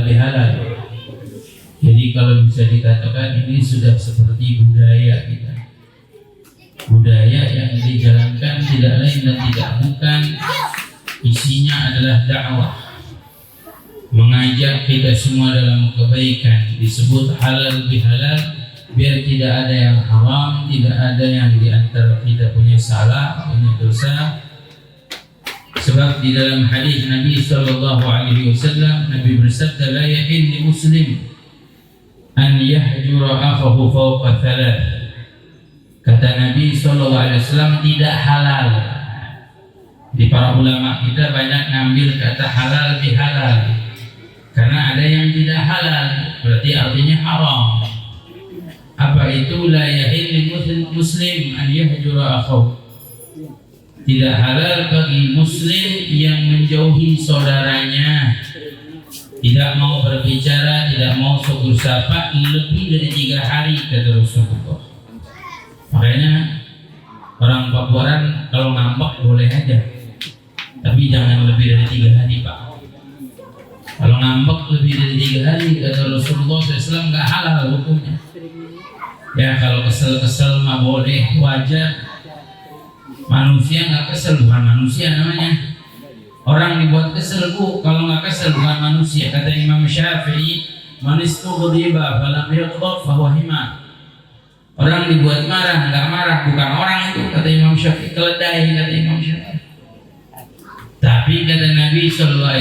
bihalal. Jadi kalau bisa dikatakan ini sudah seperti budaya kita, budaya yang dijalankan tidak lain dan tidak bukan isinya adalah dakwah, mengajak kita semua dalam kebaikan, disebut halal bihalal, biar tidak ada yang haram, tidak ada yang diantara kita punya salah, punya dosa. Sebab di dalam hadis Nabi SAW, Nabi bersabda, la yahillu muslim an yahjura akhahu fawqa thalath. Kata Nabi SAW, tidak halal. Di para ulama kita banyak ngambil kata halal bihalal, karena ada yang tidak halal, berarti artinya haram. Apa itu la yahillu muslim an yahjura akhahu? Tidak halal bagi muslim yang menjauhi saudaranya, tidak mau berbicara, tidak mau syukur sapa lebih dari 3 hari, kata Rasulullah. Makanya orang Papuaran kalau ngambek boleh aja, tapi jangan lebih dari 3 hari, Pak. Kalau ngambek lebih dari 3 hari, kata Rasulullah SAW, nggak halal hukumnya. Ya kalau kesel-kesel mah boleh, wajar. Manusia nggak kesel, bukan manusia namanya. Orang dibuat kesel, Bu. Kalau nggak kesel bukan manusia. Kata Imam Syafi'i, man istughdiba falam yaghdab fahuwa hima. Orang dibuat marah, nggak marah, bukan orang itu. Kata Imam Syafi'i, keledai, kata Imam Syafi'i. Tapi kata Nabi SAW,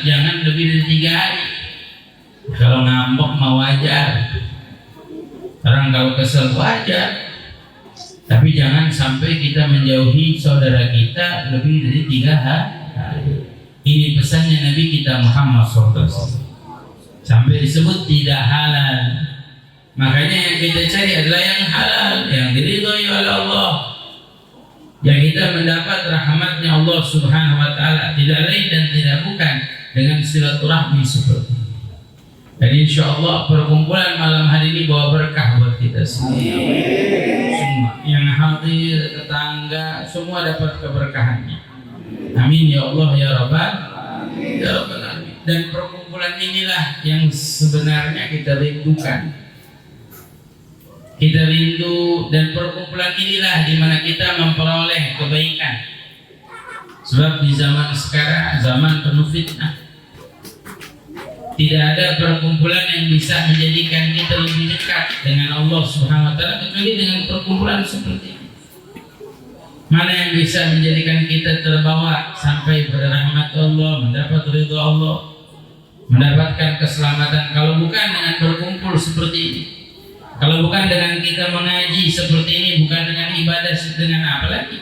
jangan lebih dari 3 hari. Kalau ngambek mau wajar. Orang kalau kesel wajar. Tapi jangan sampai kita menjauhi saudara kita lebih dari 3 hari. Ini pesannya Nabi kita Muhammad SAW. Sampai disebut tidak halal. Makanya yang kita cari adalah yang halal, yang diridhoi oleh Allah, yang kita mendapat rahmatnya Allah Subhanahu Wa Taala. Tidak lain dan tidak bukan dengan silaturahmi seperti ini. Dan insya Allah perkumpulan malam hari ini bawa berkah buat kita semua. Semua yang hadir, tetangga, semua dapat keberkahannya. Amin ya Allah ya Rabbal Alamin. Dan perkumpulan inilah yang sebenarnya kita rindukan. Kita rindu, dan perkumpulan inilah di mana kita memperoleh kebaikan. Sebab di zaman sekarang, zaman penuh fitnah, tidak ada perkumpulan yang bisa menjadikan kita lebih dekat dengan Allah Subhanahu Wa Taala kecuali dengan perkumpulan seperti ini. Mana yang bisa menjadikan kita terbawa sampai pada rahmat Allah, mendapat ridha Allah, mendapatkan keselamatan, kalau bukan dengan berkumpul seperti ini, kalau bukan dengan kita mengaji seperti ini, bukan dengan ibadah, dengan apa lagi?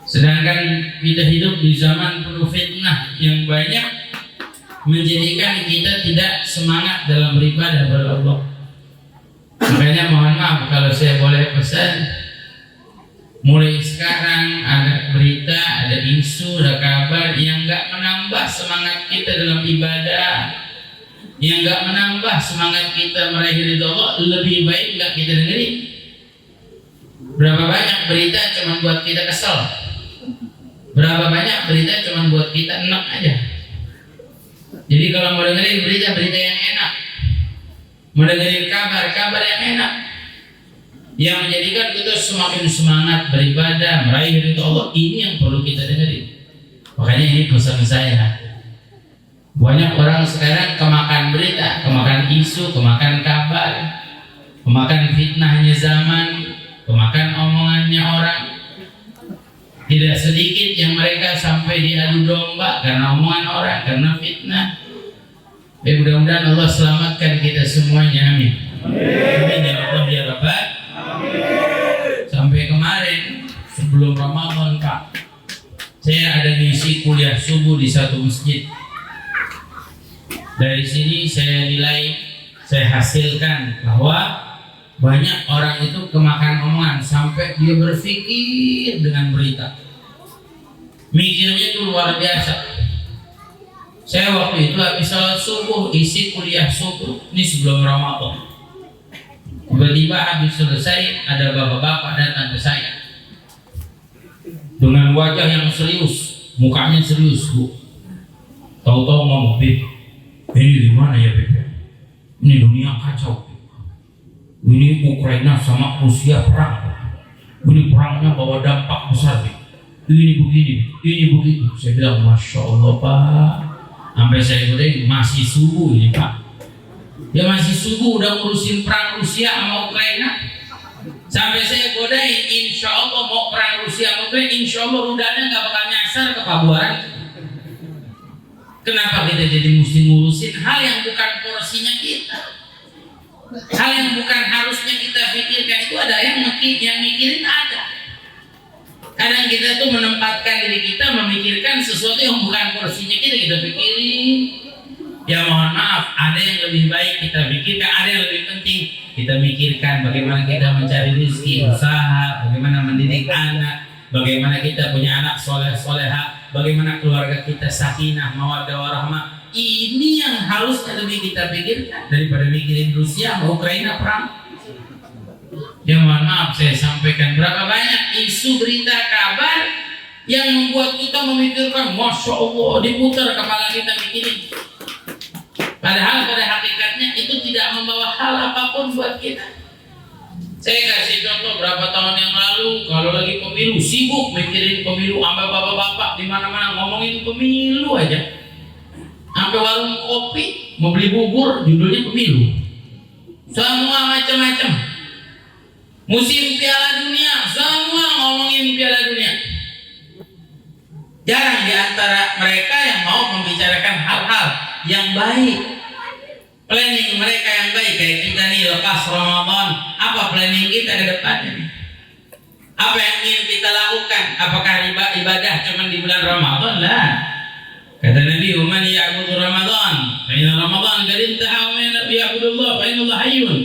Sedangkan kita hidup di zaman penuh fitnah yang banyak menjadikan kita tidak semangat dalam beribadah kepada Allah. Makanya mohon maaf kalau saya boleh pesan, mulai sekarang ada berita, ada isu, ada kabar yang enggak menambah semangat kita dalam ibadah, yang enggak menambah semangat kita meraih ridha Allah, lebih baik enggak kita dengerin. Berapa banyak berita cuma buat kita kesel, berapa banyak berita cuma buat kita enak aja. Jadi kalau mau dengerin berita-berita yang enak, mau dengerin kabar-kabar yang enak, yang menjadikan kita semakin semangat beribadah, meraih ridha Allah, ini yang perlu kita dengerin. Makanya ini pesan saya. Banyak orang sekarang kemakan berita, kemakan isu, kemakan kabar, kemakan fitnahnya zaman, kemakan omongannya orang. Tidak sedikit yang mereka sampai diadu domba karena omongan orang, karena fitnah. Mudah-mudahan Allah selamatkan kita semuanya, amin. Amin ya Allah ya Rabbal. Sampai kemarin sebelum Ramadan, Pak, saya ada ngisi kuliah subuh di satu masjid. Dari sini saya nilai, saya hasilkan bahwa banyak orang itu kemakan omongan sampai dia berpikir dengan berita. Mikirnya itu luar biasa. Saya waktu itu habis salat subuh, isi kuliah subuh, ini sebelum Ramadan. Tiba-tiba habis selesai, ada bapak-bapak datang ke saya dengan wajah yang serius, mukanya serius, Bu. Tahu-tahu ngomong, Bib, Ini gimana ya Beb? Ini dunia kacau. Ini Ukraina sama Rusia perang. Ini perangnya bawa dampak besar. Ini begini, ini begitu. Saya bilang Masya Allah Pak. Sampai saya bilang masih subuh ini Pak. Ya masih subuh udah ngurusin perang Rusia sama Ukraina. Sampai saya godain, insya Allah mau perang Rusia sama Ukraina, insya Allah rudalnya nggak bakal nyasar ke Pabuaran. Kenapa kita jadi mesti ngurusin hal yang bukan porsinya kita? Hal yang bukan harusnya kita pikirkan itu ada yang mikirin ada. Kadang kita tuh menempatkan diri kita memikirkan sesuatu yang bukan porsinya kita pikirin. Ya mohon maaf, ada yang lebih baik kita pikirkan, ada yang lebih penting kita mikirkan bagaimana kita mencari rezeki, usaha, bagaimana mendidik anak, bagaimana kita punya anak soleh-soleha, bagaimana keluarga kita sakinah, mawaddah warahmah. Ini yang harusnya lebih kita pikirkan daripada mikirin Rusia sama Ukraina perang. Ya mohon maaf, saya sampaikan berapa banyak isu berita kabar yang membuat kita memikirkan, Masya Allah, diputar kepala kita mikirin. Padahal pada hakikatnya itu tidak membawa hal apapun buat kita. Saya kasih contoh berapa tahun yang lalu, kalau lagi pemilu sibuk mikirin pemilu, sampai bapak-bapak di mana-mana ngomongin pemilu aja. Sampai warung kopi mau beli bubur judulnya pemilu. Semua macam-macam. Musim Piala Dunia, semua ngomongin Piala Dunia. Jarang di antara mereka yang mau membicarakan hal-hal yang baik. Planning mereka yang baik, kayak kita nih lepas Ramadan, apa planning kita ke depannya? Apa yang ingin kita lakukan? Apakah ibadah cuma di bulan Ramadan? Lah. Kata Nabi, "Man ya'budu Ramadan, fa inna Ramadan qad intaha wa man ya'budullah fa inna Allah hayyun."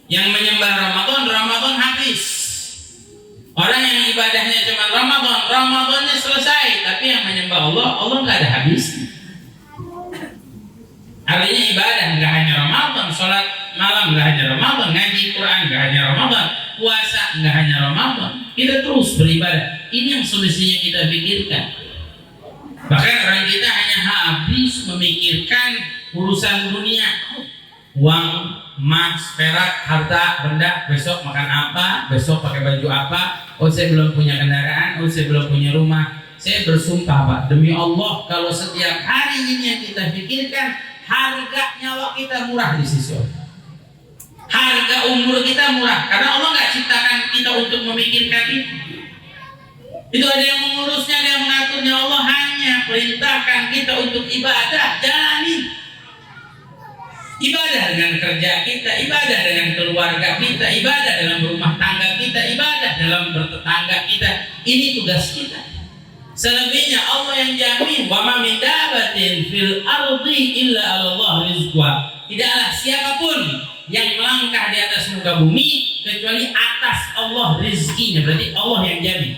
Yang menyembah Ramadan, Ramadan habis. Orang yang ibadahnya cuma Ramadan, Ramadannya selesai, tapi yang menyembah Allah, Allah nggak ada habisnya. Artinya ibadah nggak hanya Ramadan, sholat malam nggak hanya Ramadan, ngaji Quran nggak hanya Ramadan, puasa nggak hanya Ramadan. Kita terus beribadah. Ini yang solusinya kita pikirkan. Bahkan orang kita hanya habis memikirkan urusan dunia, uang, emas, perak, harta, benda. Besok makan apa? Besok pakai baju apa? Oh saya belum punya kendaraan. Oh saya belum punya rumah. Saya bersumpah Pak, demi Allah, kalau setiap hari ini yang kita pikirkan, harga nyawa kita murah di sisi Allah. Harga umur kita murah, karena Allah nggak ciptakan kita untuk memikirkan itu. Itu ada yang mengurusnya, ada yang mengaturnya. Allah hanya perintahkan kita untuk ibadah, jalani. Ibadah dengan kerja kita, ibadah dengan keluarga kita, ibadah dalam rumah tangga kita, ibadah dalam bertetangga kita. Ini tugas kita. Selebihnya Allah yang jamin. Wa ma min dabatin fil ardi illa 'alallah rizqa. Tidaklah siapapun yang melangkah di atas muka bumi kecuali atas Allah rizkinya. Berarti Allah yang jamin.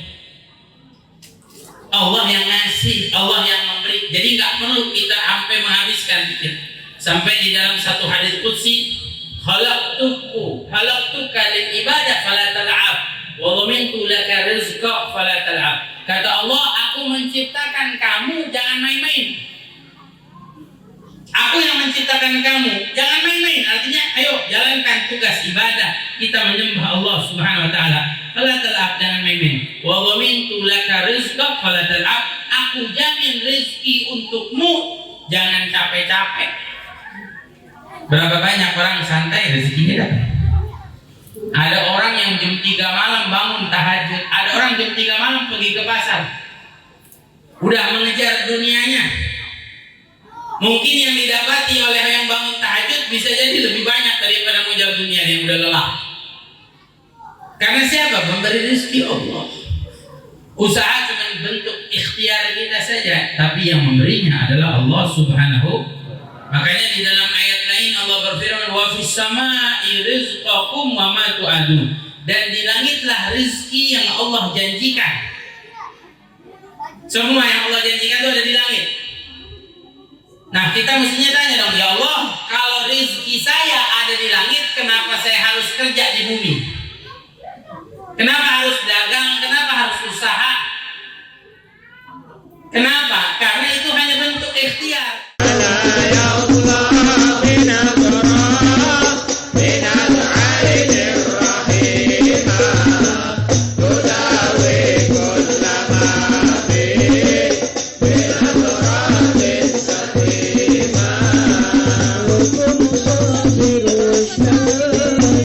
Allah yang ngasih, Allah yang memberi. Jadi nggak perlu kita sampai menghabiskan pikir. Sampai di dalam satu hadis qudsi, khalaqtuka lil ibadah fala tal'ab wa dhamintu laka rizqa fala tal'ab. Kata Allah, aku menciptakan kamu, jangan main-main. Aku yang menciptakan kamu, jangan main-main. Artinya, ayo jalankan tugas ibadah kita menyembah Allah Subhanahu wa taala. Fala tal'ab, jangan main-main. Wa dhamintu laka rizqa fala tal'ab. Aku jamin rezeki untukmu, jangan capek-capek. Berapa banyak orang santai rezekinya datang. Ada orang yang jam 3 malam bangun tahajud, ada orang jam 3 malam pergi ke pasar. Udah mengejar dunianya. Mungkin yang didapati oleh yang bangun tahajud bisa jadi lebih banyak daripada mengejar dunia yang udah lelah. Karena siapa? Memberi rezeki Allah. Usaha cuma bentuk ikhtiar kita saja, tapi yang memberinya adalah Allah Subhanahu. Makanya di dalam ayat lain Allah berfirman, wa fis samai rizqakum wa ma tu'adun. Dan di langitlah rezeki yang Allah janjikan. Semua yang Allah janjikan itu ada di langit. Nah kita mestinya tanya dong, ya Allah, kalau rezeki saya ada di langit, kenapa saya harus kerja di bumi? Kenapa